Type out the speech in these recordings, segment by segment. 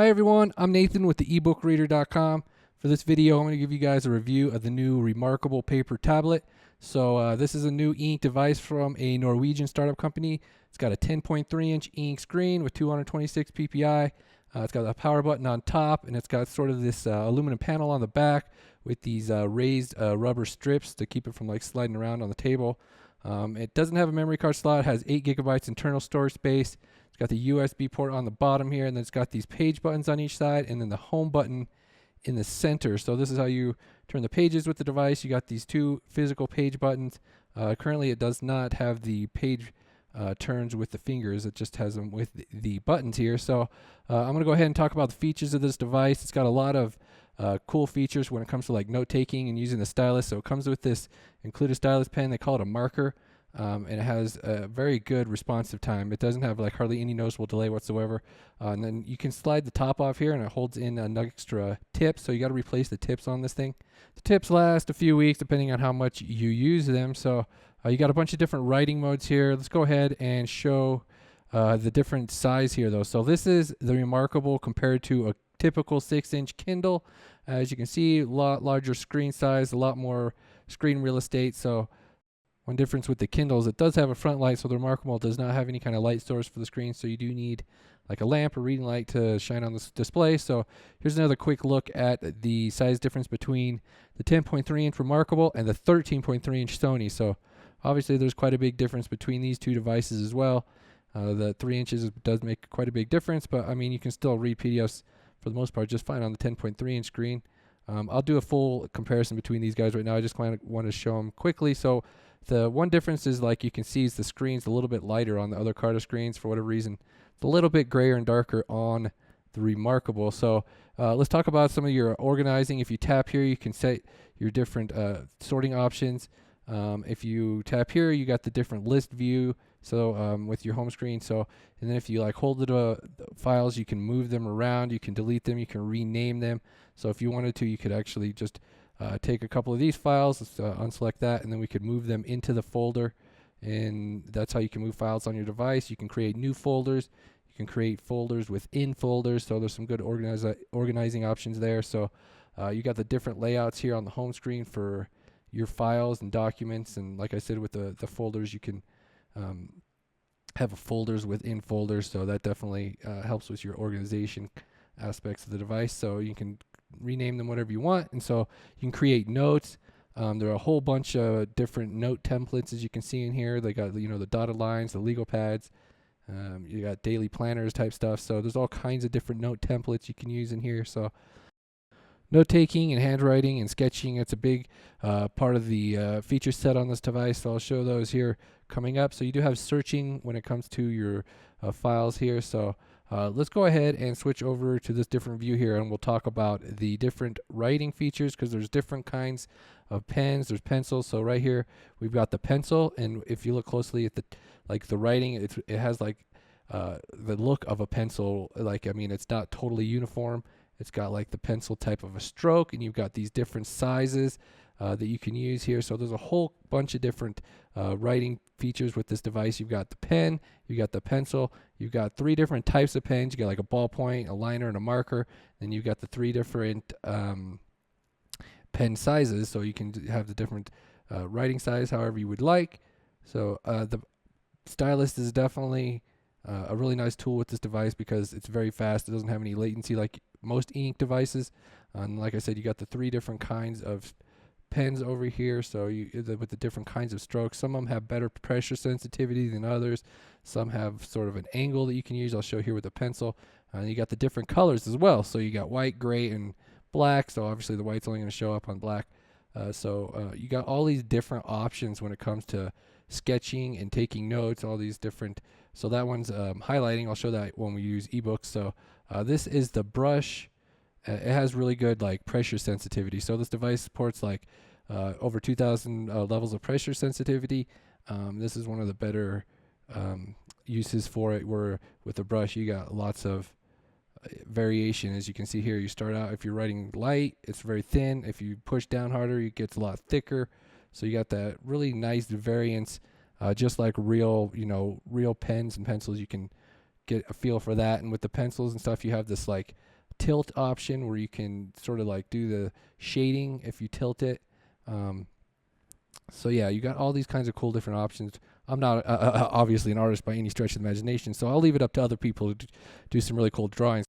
Hi everyone, I'm Nathan with the ebookreader.com. For this video, I'm going to give you guys a review of the new ReMarkable paper tablet. So this is a new e-ink device from a Norwegian startup company. It's got a 10.3-inch e-ink screen with 226 ppi. It's got a power button on top, and it's got sort of this aluminum panel on the back with these raised rubber strips to keep it from like sliding around on the table. It doesn't have a memory card slot. It has 8 gigabytes internal storage space. It's got the USB port on the bottom here, and then it's got these page buttons on each side, and then the home button in the center. So this is how you turn the pages with the device. You got these 2 physical page buttons. Currently, it does not have the page turns with the fingers. It just has them with the buttons here. So I'm going to go ahead and talk about the features of this device. It's got a lot of cool features when it comes to like note taking and using the stylus. So it comes with this included stylus pen. They call it a marker. And it has a very good responsive time. It doesn't have like hardly any noticeable delay whatsoever. And then you can slide the top off here, and it holds in an extra tip. So you got to replace the tips on this thing. The tips last a few weeks depending on how much you use them. So you got a bunch of different writing modes here. Let's go ahead and show the different size here though. So this is the ReMarkable compared to a typical 6-inch Kindle. As you can see, a lot larger screen size, a lot more screen real estate. So one difference with the Kindles, it does have a front light, so the ReMarkable does not have any kind of light source for the screen, so you do need like a lamp or reading light to shine on this display. So here's another quick look at the size difference between the 10.3-inch ReMarkable and the 13.3-inch Sony. So obviously there's quite a big difference between these two devices as well. The 3 inches does make quite a big difference, but I mean you can still read PDFs for the most part just fine on the 10.3-inch screen. I'll do a full comparison between these guys right now. I just want to show them quickly. So the one difference is, like you can see, is the screen's a little bit lighter on the other Carta screens for whatever reason. It's a little bit grayer and darker on the ReMarkable. So let's talk about some of your organizing. If you tap here, you can set your different sorting options. If you tap here, you got the different list view. So with your home screen. So and then if you like hold the files, you can move them around. You can delete them. You can rename them. So if you wanted to, you could actually just take a couple of these files, let's unselect that, and then we could move them into the folder, and that's how you can move files on your device. You can create new folders. You can create folders within folders, so there's some good organizing options there. So you got the different layouts here on the home screen for your files and documents, and like I said with the folders, you can have folders within folders, so that definitely helps with your organization aspects of the device. So you can rename them whatever you want, and so you can create notes. There are a whole bunch of different note templates, as you can see in here. They got, you know, the dotted lines, the legal pads, you got daily planners type stuff. So there's all kinds of different note templates you can use in here. So note taking and handwriting and sketching, it's a big part of the feature set on this device. So I'll show those here coming up. So you do have searching when it comes to your files here. So let's go ahead and switch over to this different view here, and we'll talk about the different writing features, because there's different kinds of pens. There's pencils. So right here we've got the pencil, and if you look closely at the writing, it has like the look of a pencil. Like, I mean, it's not totally uniform. It's got like the pencil type of a stroke, and you've got these different sizes that you can use here. So there's a whole bunch of different writing features with this device. You've got the pen, you've got the pencil, you've got 3 different types of pens. You got like a ballpoint, a liner, and a marker. Then you've got the 3 different pen sizes, so you can have the different writing size however you would like. So the stylus is definitely a really nice tool with this device because it's very fast. It doesn't have any latency like most e-ink devices. And like I said, you got the 3 different kinds of pens over here, so with the different kinds of strokes. Some of them have better pressure sensitivity than others. Some have sort of an angle that you can use. I'll show here with the pencil. You got the different colors as well. So you got white, gray, and black. So obviously the white's only going to show up on black. You got all these different options when it comes to sketching and taking notes. All these different. So that one's highlighting. I'll show that when we use eBooks. So this is the brush. It has really good like pressure sensitivity. So this device supports like over 2,000 levels of pressure sensitivity. This is one of the better uses for it, where with the brush you got lots of variation. As you can see here, you start out, if you're writing light, it's very thin. If you push down harder, it gets a lot thicker. So you got that really nice variance, just like real pens and pencils. You can get a feel for that. And with the pencils and stuff, you have this like tilt option where you can sort of like do the shading if you tilt it. So yeah, you got all these kinds of cool different options. I'm not obviously an artist by any stretch of the imagination, so I'll leave it up to other people to do some really cool drawings.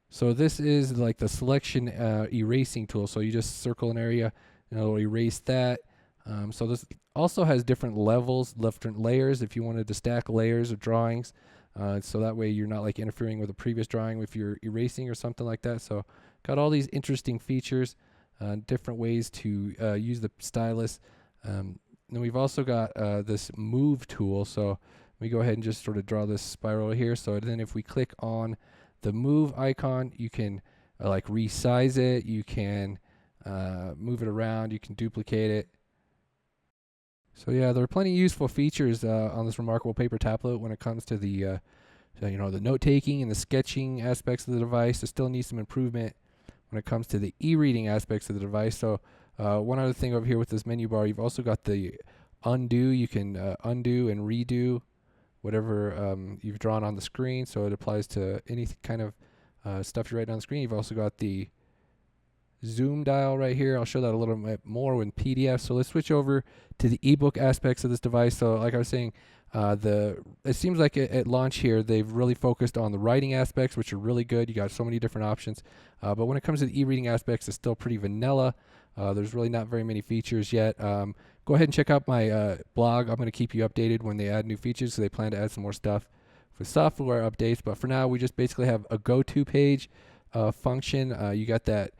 So this is like the selection erasing tool. So you just circle an area and it'll erase that. So this also has different levels, different layers if you wanted to stack layers of drawings. So that way you're not like interfering with a previous drawing if you're erasing or something like that. So got all these interesting features, different ways to use the stylus. Then we've also got this move tool. So let me go ahead and just sort of draw this spiral here. So then if we click on the move icon, you can like resize it, you can move it around, you can duplicate it. So yeah, there are plenty of useful features on this remarkable paper tablet when it comes to the the note-taking and the sketching aspects of the device. It still needs some improvement when it comes to the e-reading aspects of the device. So one other thing over here with this menu bar, you've also got the undo. You can undo and redo whatever you've drawn on the screen, so it applies to any kind of stuff you write on the screen. You've also got the zoom dial right here. I'll show that a little bit more with PDF. So let's switch over to the ebook aspects of this device. So like I was saying, it seems like at launch here they've really focused on the writing aspects, which are really good. You got so many different options, but when it comes to the e-reading aspects, it's still pretty vanilla. There's really not very many features yet. Go ahead and check out my blog. I'm going to keep you updated when they add new features, so they plan to add some more stuff for software updates. But for now, we just basically have a go-to page function. You got that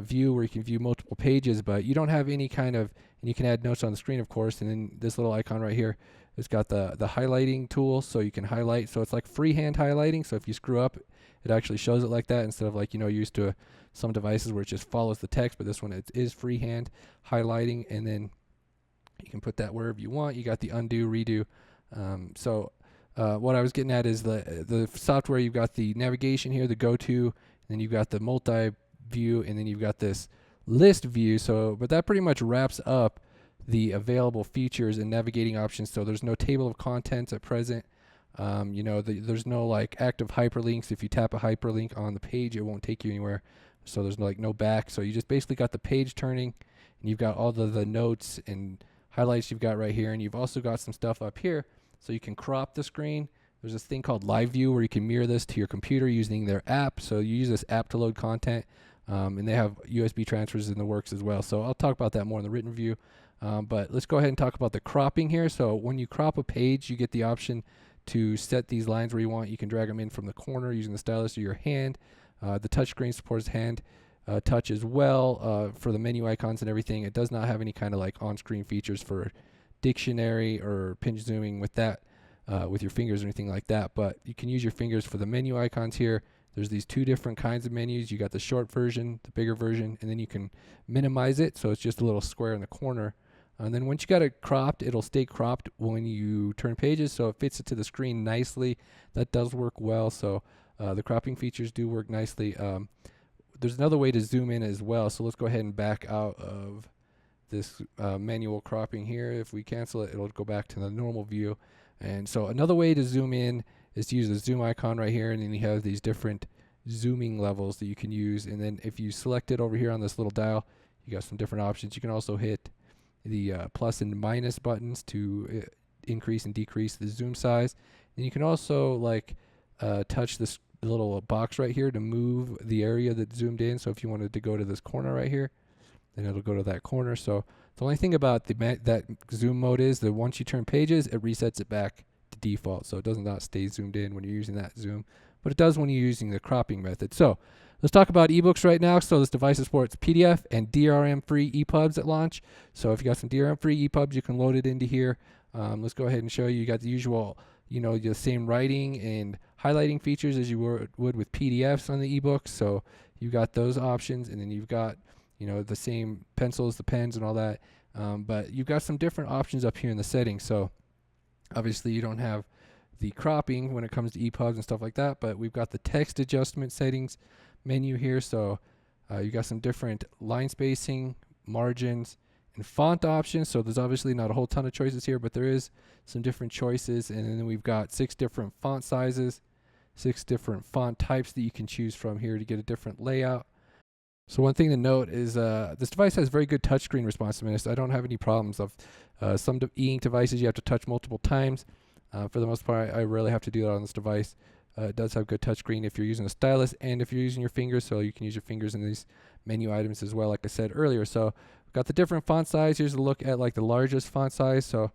view where you can view multiple pages, but you don't have any kind of, and you can add notes on the screen, of course. And then this little icon right here, it's got the highlighting tool, so you can highlight. So it's like freehand highlighting. So if you screw up, it actually shows it like that instead of like, used to some devices where it just follows the text, but this one it is freehand highlighting, and then you can put that wherever you want. You got the undo, redo. What I was getting at is the software. You've got the navigation here, the go-to, and then you've got the multi-view, and then you've got this list view. But that pretty much wraps up the available features and navigating options. So there's no table of contents at present. There's no like active hyperlinks. If you tap a hyperlink on the page, it won't take you anywhere. So there's no back. So you just basically got the page turning, and you've got all the notes and highlights you've got right here, and you've also got some stuff up here so you can crop the screen. There's this thing called Live View where you can mirror this to your computer using their app. So you use this app to load content, and they have USB transfers in the works as well. So I'll talk about that more in the written view. But let's go ahead and talk about the cropping here. So when you crop a page, you get the option to set these lines where you want. You can drag them in from the corner using the stylus or your hand. The touchscreen supports hand touch as well for the menu icons and everything. It does not have any kind of like on-screen features for dictionary or pinch zooming with that, with your fingers or anything like that. But you can use your fingers for the menu icons here. There's these two different kinds of menus. You got the short version, the bigger version, and then you can minimize it. So it's just a little square in the corner. And then once you got it cropped, it'll stay cropped when you turn pages, so it fits it to the screen nicely. That does work well. So the cropping features do work nicely. There's another way to zoom in as well. So let's go ahead and back out of this manual cropping here. If we cancel it, it'll go back to the normal view. And so another way to zoom in is to use the zoom icon right here, and then you have these different zooming levels that you can use. And then if you select it over here on this little dial, you got some different options. You can also hit the plus and minus buttons to increase and decrease the zoom size. And you can also like touch this little box right here to move the area that's zoomed in. So if you wanted to go to this corner right here, then it'll go to that corner. So the only thing about that zoom mode is that once you turn pages, it resets it back to default. So it does not stay zoomed in when you're using that zoom, but it does when you're using the cropping method. So let's talk about ebooks right now. So this device supports PDF and DRM-free EPUBs at launch. So if you got some DRM-free EPUBs, you can load it into here. Let's go ahead and show you. You got the usual, the same writing and highlighting features as you would with PDFs on the ebooks. So you got those options, and then you've got, the same pencils, the pens, and all that. But you've got some different options up here in the settings. So obviously you don't have the cropping when it comes to EPUBs and stuff like that, but we've got the text adjustment settings menu here. So you got some different line spacing, margins, and font options. So there's obviously not a whole ton of choices here, but there is some different choices. And then we've got 6 different font sizes, 6 different font types that you can choose from here to get a different layout. So one thing to note is this device has very good touchscreen responsiveness. I don't have any problems of some e-ink devices you have to touch multiple times. For the most part, I rarely have to do that on this device. It does have good touchscreen if you're using a stylus and if you're using your fingers, so you can use your fingers in these menu items as well, like I said earlier. So we've got the different font size. Here's a look at like the largest font size. So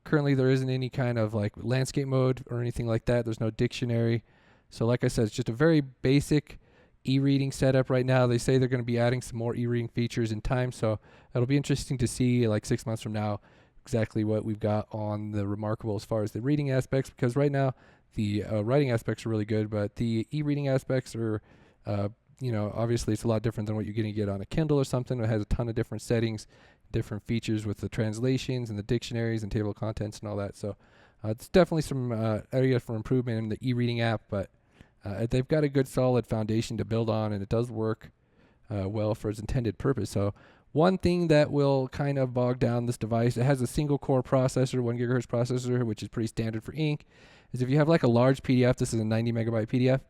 currently there isn't any kind of like landscape mode or anything like that. There's no dictionary. So like I said, it's just a very basic e-reading setup right now. They say they're going to be adding some more e-reading features in time, so it'll be interesting to see like 6 months from now exactly what we've got on the ReMarkable as far as the reading aspects, because right now the writing aspects are really good, but the e-reading aspects are obviously it's a lot different than what you're going to get on a Kindle or something. It has a ton of different settings, different features with the translations and the dictionaries and table of contents and all that. So it's definitely some area for improvement in the e-reading app, but they've got a good solid foundation to build on, and it does work well for its intended purpose. So one thing that will kind of bog down this device, it has a single core processor, 1 gigahertz processor, which is pretty standard for ink, is if you have like a large PDF, this is a 90 megabyte PDF,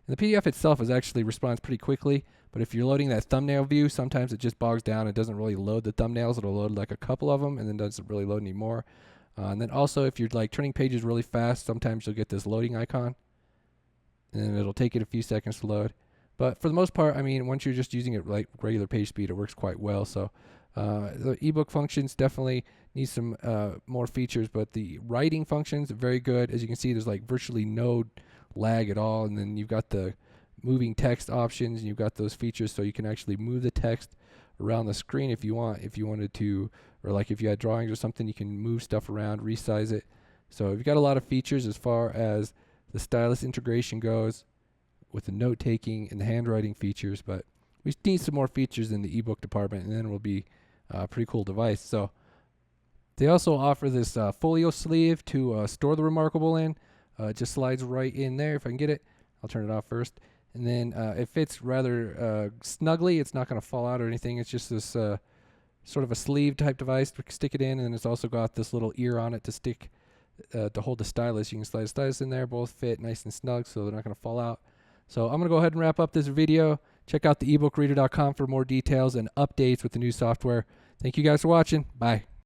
and the PDF itself actually responds pretty quickly, but if you're loading that thumbnail view, sometimes it just bogs down. It doesn't really load the thumbnails. It'll load like a couple of them and then doesn't really load anymore. And then also if you're like turning pages really fast, sometimes you'll get this loading icon, and it'll take it a few seconds to load. But for the most part, I mean, once you're just using it like regular page speed, it works quite well. So the ebook functions definitely need some more features, but the writing functions are very good. As you can see, there's like virtually no lag at all. And then you've got the moving text options, and you've got those features so you can actually move the text around the screen if you wanted to, or like if you had drawings or something, you can move stuff around, resize it. So you've got a lot of features as far as the stylus integration goes with the note-taking and the handwriting features, but we need some more features in the ebook department, and then it will be a pretty cool device. So they also offer this folio sleeve to store the ReMarkable in. It just slides right in there. If I can get it, I'll turn it off first. And then it fits rather snugly. It's not going to fall out or anything. It's just this sort of a sleeve type device to stick it in, and then it's also got this little ear on it to stick to hold the stylus. You can slide the stylus in there. Both fit nice and snug, so they're not going to fall out. So I'm going to go ahead and wrap up this video. Check out the ebookreader.com for more details and updates with the new software. Thank you guys for watching. Bye.